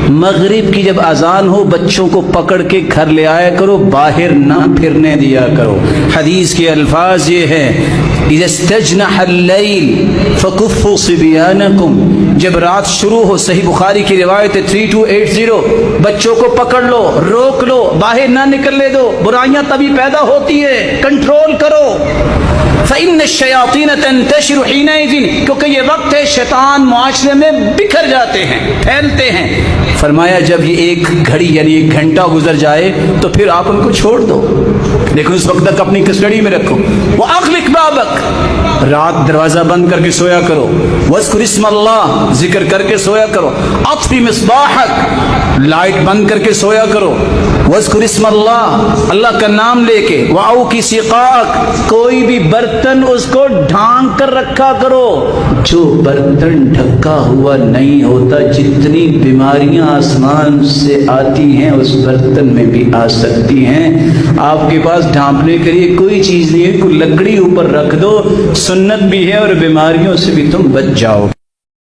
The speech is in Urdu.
مغرب کی جب اذان ہو بچوں کو پکڑ کے گھر لے آیا کرو، باہر نہ پھرنے دیا کرو۔ حدیث کے الفاظ یہ ہیں اذا استجنح اللیل فکفوا صبیانکم، جب رات شروع ہو، صحیح بخاری کی روایت ہے 3280، بچوں کو پکڑ لو، روک لو، باہر نہ نکلنے دو، برائیاں تبھی پیدا ہوتی ہے، کنٹرول کرو۔ فإن الشیاطین تنتشر حینئذ، کیونکہ یہ وقت ہے شیطان معاشرے میں بکھر جاتے ہیں، پھیلتے ہیں۔ فرمایا جب یہ ایک گھڑی یعنی ایک گھنٹہ گزر جائے تو پھر آپ ان کو چھوڑ دو، لیکن اس وقت تک اپنی کسٹڈی میں رکھو۔ وَأَغْلِقْ بَابَكَ، رات دروازہ بند کر کے سویا کرو۔ وَاذْكُرِ اسْمَ اللَّهِ، ذکر کر کے سویا کرو۔ اطفِ مصباحک، لائٹ بند کر کے سویا کرو۔ وَاذْكُرِ اسْمَ اللَّهِ، اللہ کا نام لے کے۔ وَأَوْكِ سِقَاءَكَ، کوئی بھی برتن اس کو ڈھانک کر رکھا کرو۔ جو برتن ڈھکا ہوا نہیں ہوتا، جتنی بیماریاں آسمان سے آتی ہیں اس برتن میں بھی آ سکتی ہیں۔ آپ کے پاس ڈھانپنے کے لیے کوئی چیز نہیں ہے، کوئی لکڑی اوپر رکھ دو، سنت بھی ہے اور بیماریوں سے بھی تم بچ جاؤ۔